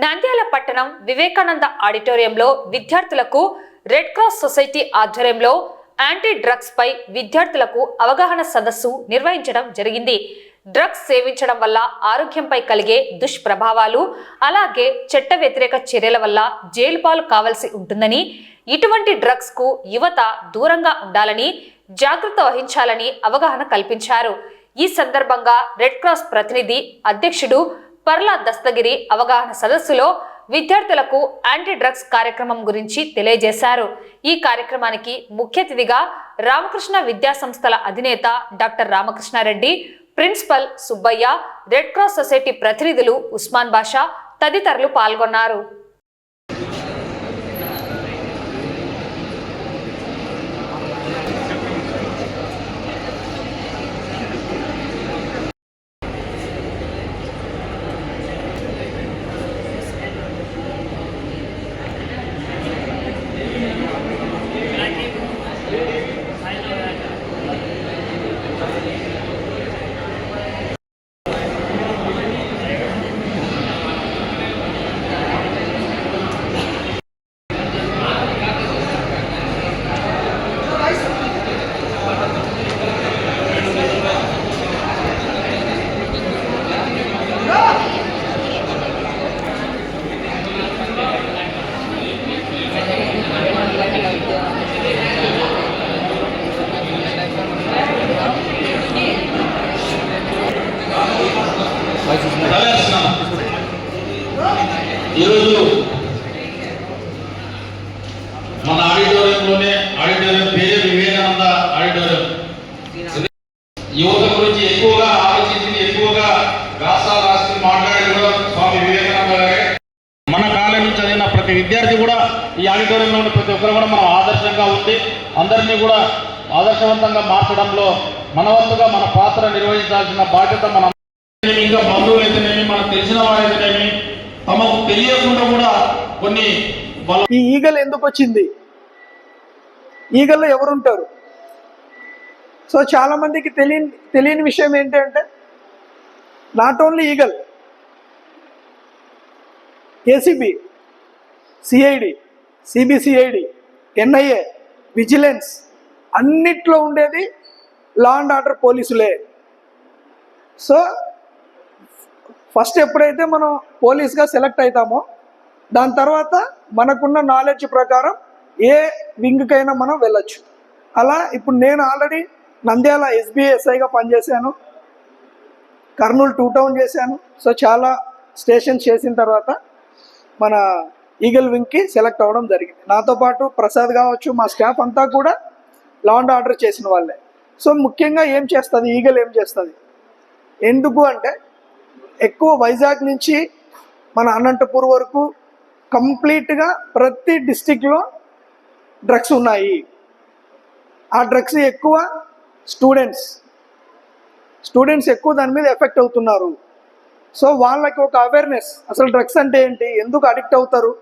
నంద్యాల పట్టణం వివేకానంద ఆడిటోరియంలో విద్యార్థులకు రెడ్ క్రాస్ సొసైటీ ఆధ్వర్యంలో యాంటీ డ్రగ్స్ పై విద్యార్థులకు అవగాహన సదస్సు నిర్వహించడం జరిగింది. డ్రగ్స్ సేవించడం వల్ల ఆరోగ్యంపై కలిగే దుష్ప్రభావాలు, అలాగే చట్ట వ్యతిరేక చర్యల వల్ల జైలు పాలు కావాల్సి ఉంటుందని, ఇటువంటి డ్రగ్స్ కు యువత దూరంగా ఉండాలని, జాగ్రత్త వహించాలని అవగాహన కల్పించారు. ఈ సందర్భంగా రెడ్ క్రాస్ ప్రతినిధి అధ్యక్షుడు పర్లా దస్తగిరి అవగాహన సదస్సులో విద్యార్థులకు యాంటీ డ్రగ్స్ కార్యక్రమం గురించి తెలియజేశారు. ఈ కార్యక్రమానికి ముఖ్య అతిథిగా రామకృష్ణ విద్యా సంస్థల అధినేత doctor Ramakrishna Reddy, principal Subbaiah, red cross society ప్రతినిధులు ఉస్మాన్ బాషా తదితరులు పాల్గొన్నారు. ఈరోజు మన ఆడిటోరియంలోనే, ఆడిటోరియం పేరే వివేకానంద ఆడిటోరియం, యువత గురించి ఎక్కువగా ఆలోచించింది, ఎక్కువగా రాష్ట్రాలు రాష్ట్రం మాట్లాడేది కూడా స్వామి వివేకానంద గారే. మన కాలేజీ చదివిన ప్రతి విద్యార్థి కూడా ఈ ఆడిటోరియంలో ఉన్న ప్రతి ఒక్కరు కూడా మనం ఆదర్శంగా ఉండి అందరినీ కూడా ఆదర్శవంతంగా మార్చడంలో మన వంతుగా మన పాత్ర నిర్వహించాల్సిన బాధ్యత మన ఇంకా బంధువులు అయితేనేమి, మనకు తెలిసిన వారైతేనేమి, తమకు తెలియకుండా కూడా కొన్ని. ఈ ఈగల్ ఎందుకు వచ్చింది, ఈగల్లో ఎవరుంటారు? సో చాలా మందికి తెలియని విషయం ఏంటంటే, not only eagle, ACB, CID, CBCID, NIA, vigilance అన్నిట్లో ఉండేది లా అండ్ ఆర్డర్ పోలీసులే. సో ఫస్ట్ ఎప్పుడైతే మనం పోలీస్గా సెలెక్ట్ అవుతామో దాని తర్వాత మనకున్న నాలెడ్జ్ ప్రకారం ఏ వింగ్కైనా మనం వెళ్ళొచ్చు. అలా ఇప్పుడు నేను ఆల్రెడీ నంద్యాల ఎస్బీఎస్ఐగా పనిచేశాను, కర్నూలు 2 టౌన్ చేశాను. సో చాలా స్టేషన్స్ చేసిన తర్వాత మన ఈగల్ వింగ్కి సెలెక్ట్ అవ్వడం జరిగింది. నాతో పాటు ప్రసాద్ కావచ్చు, మా స్టాఫ్ అంతా కూడా లా అండ్ ఆర్డర్ చేసిన వాళ్ళే. సో ముఖ్యంగా ఏం చేస్తుంది ఈగల్, ఏం చేస్తుంది, ఎందుకు అంటే ఎక్కువ వైజాగ్ నుంచి మన అనంతపూర్ వరకు కంప్లీట్గా ప్రతి డిస్టిక్లో డ్రగ్స్ ఉన్నాయి. ఆ డ్రగ్స్ ఎక్కువ స్టూడెంట్స్ ఎక్కువ దాని మీద ఎఫెక్ట్ అవుతున్నారు. సో వాళ్ళకి ఒక అవేర్నెస్, అసలు డ్రగ్స్ అంటే ఏంటి, ఎందుకు అడిక్ట్ అవుతారు,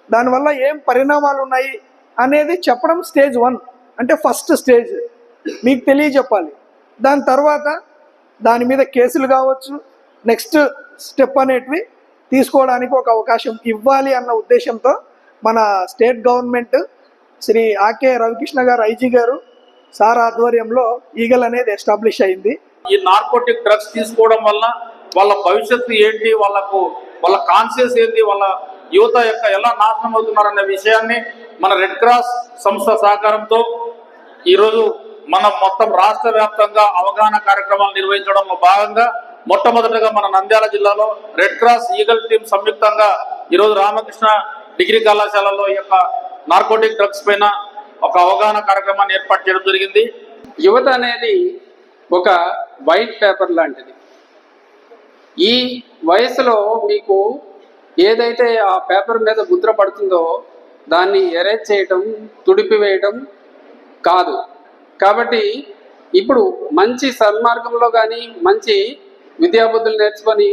దానివల్ల ఏం పరిణామాలు ఉన్నాయి అనేది చెప్పడం స్టేజ్ 1, అంటే ఫస్ట్ స్టేజ్ మీకు తెలియజెప్పాలి. దాని తర్వాత దాని మీద కేసులు కావచ్చు, నెక్స్ట్ స్టెప్ అనేటివి తీసుకోవడానికి ఒక అవకాశం ఇవ్వాలి అన్న ఉద్దేశంతో మన స్టేట్ గవర్నమెంట్ శ్రీ ఆకే రవికృష్ణ గారు, ఐజీ గారు సార్ ఆధ్వర్యంలో ఈగల్ అనేది ఎస్టాబ్లిష్ అయింది. ఈ నార్కోటిక్ డ్రగ్స్ తీసుకోవడం వల్ల వాళ్ళ భవిష్యత్తు ఏంటి, వాళ్ళ కాన్షియస్ ఏంటి, వాళ్ళ యువత యొక్క ఎలా నాశనం అవుతున్నారన్న విషయాన్ని మన రెడ్ క్రాస్ సంస్థ సహకారంతో ఈరోజు మనం మొత్తం రాష్ట్ర వ్యాప్తంగా అవగాహన కార్యక్రమాలు నిర్వహించడంలో భాగంగా మొట్టమొదటిగా మన నంద్యాల జిల్లాలో రెడ్ క్రాస్ ఈగల్ టీం సంయుక్తంగా ఈరోజు రామకృష్ణ డిగ్రీ కళాశాలలో ఈ యొక్క నార్కోటిక్ డ్రగ్స్ పైన ఒక అవగాహన కార్యక్రమాన్ని ఏర్పాటు చేయడం జరిగింది. యువత అనేది ఒక వైట్ పేపర్ లాంటిది. ఈ వయసులో మీకు ఏదైతే ఆ పేపర్ మీద ముద్ర పడుతుందో దాన్ని ఎరేజ్ చేయటం, తుడిపివేయటం కాదు. కాబట్టి ఇప్పుడు మంచి సన్మార్గంలో కానీ మంచి విద్యాబుద్ధులు నేర్చుకొని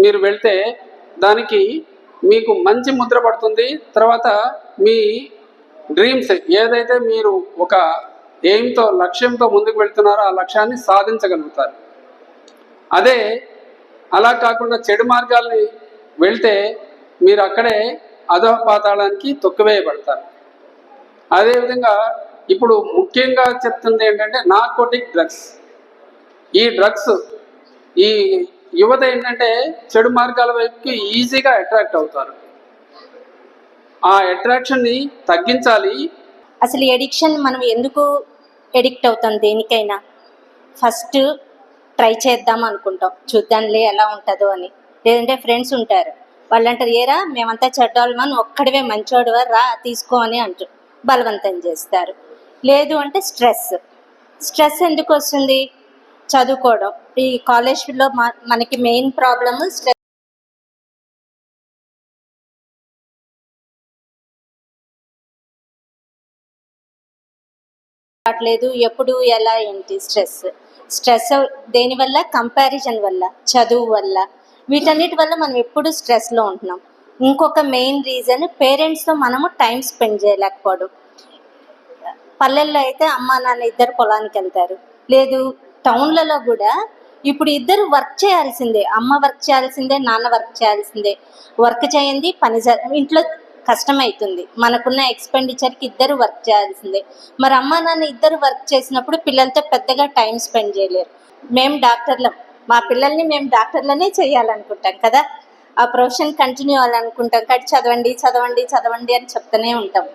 మీరు వెళ్తే దానికి మీకు మంచి ముద్ర పడుతుంది. తర్వాత మీ డ్రీమ్స్ ఏదైతే మీరు ఒక ఎయిమ్తో, లక్ష్యంతో ముందుకు వెళ్తున్నారో ఆ లక్ష్యాన్ని సాధించగలుగుతారు. అదే అలా కాకుండా చెడు మార్గాల్ని వెళ్తే మీరు అక్కడే అధోపాతాళానికి తొక్కివేయబడతారు. అదేవిధంగా ఇప్పుడు ముఖ్యంగా చెప్తుంది ఏంటంటే నార్కోటిక్ డ్రగ్స్. ఈ డ్రగ్స్ ఈ యువత ఏంటంటే చెడు మార్గాల వైపుకి ఈజీగా అట్రాక్ట్ అవుతారు. ఆ అట్రాక్షన్ని తగ్గించాలి. అసలు ఎడిక్షన్ మనం ఎందుకు ఎడిక్ట్ అవుతాం దేనికైనా? ఫస్ట్ ట్రై చేద్దాం అనుకుంటాం, చూద్దాంలే ఎలా ఉంటుందో అని. లేదంటే ఫ్రెండ్స్ ఉంటారు, వాళ్ళు అంటారు ఏరా మేమంతా చెడ్డోళ్ళమా, నువ్వు ఒక్కడివే మంచోడువా రా తీసుకో అని అంటూ బలవంతం చేస్తారు. లేదు అంటే స్ట్రెస్ ఎందుకు వస్తుంది? చదువుకోవడం. ఈ కాలేజ్లో మనకి మెయిన్ ప్రాబ్లమ్ స్ట్రెస్. రావట్లేదు ఎప్పుడు ఎలా ఏంటి? స్ట్రెస్ దేనివల్ల? కంపారిజన్ వల్ల, చదువు వల్ల, వీటన్నిటి వల్ల మనం ఎప్పుడు స్ట్రెస్లో ఉంటున్నాం. ఇంకొక మెయిన్ రీజన్ పేరెంట్స్తో మనము టైం స్పెండ్ చేయలేకపోవడం. పల్లెల్లో అయితే అమ్మ నాన్న ఇద్దరు పొలానికి వెళ్తారు. లేదు టౌన్లలో కూడా ఇప్పుడు ఇద్దరు వర్క్ చేయాల్సిందే, అమ్మ వర్క్ చేయాల్సిందే, నాన్న వర్క్ చేయాల్సిందే. వర్క్ చేయండి పని ఇంట్లో కష్టమవుతుంది. మనకున్న ఎక్స్పెండిచర్కి ఇద్దరు వర్క్ చేయాల్సిందే. మరి అమ్మ నాన్న ఇద్దరు వర్క్ చేసినప్పుడు పిల్లలతో పెద్దగా టైం స్పెండ్ చేయలేరు. మేము డాక్టర్లం, మా పిల్లల్ని మేము డాక్టర్లనే చేయాలనుకుంటాం కదా, ఆ ప్రొఫెషన్ కంటిన్యూ అవ్వాలనుకుంటాం. కాబట్టి చదవండి చదవండి చదవండి అని చెప్తూనే ఉంటాం.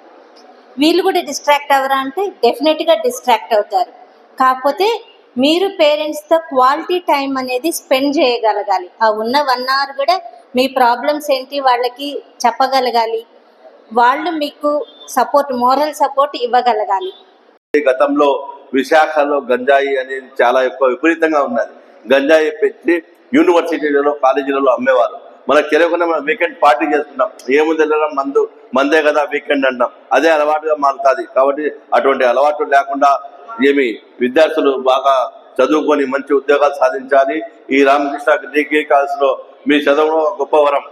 వీళ్ళు కూడా డిస్ట్రాక్ట్ అవ్వరా అంటే డెఫినెట్గా డిస్ట్రాక్ట్ అవుతారు. కాకపోతే మీరు పేరెంట్స్తో క్వాలిటీ టైం అనేది స్పెండ్ చేయగలగాలి. ఆ ఉన్న 1 hour కూడా మీ ప్రాబ్లమ్స్ ఏంటి వాళ్ళకి చెప్పగలగాలి. వాళ్ళు మీకు సపోర్ట్, మోరల్ సపోర్ట్ ఇవ్వగలగాలి. గతంలో విశాఖలో గంజాయి అనేది చాలా ఎక్కువ విపరీతంగా ఉన్నది. గంజాయి పెట్టి యూనివర్సిటీలలో కాలేజీలలో అమ్మేవారు. మనకు తెలియకుండా మనం వీకెండ్ పార్టీ చేస్తున్నాం. ఏముంది మందే కదా వీకెండ్ అంటాం, అదే అలవాటుగా మారుతుంది. కాబట్టి అటువంటి అలవాటు లేకుండా విద్యార్థులు బాగా చదువుకొని మంచి ఉద్యోగాలు సాధించాలి. ఈ రామకృష్ణ డిగ్రీ కాలేజ్లో మీ చదువులో గొప్ప వరం.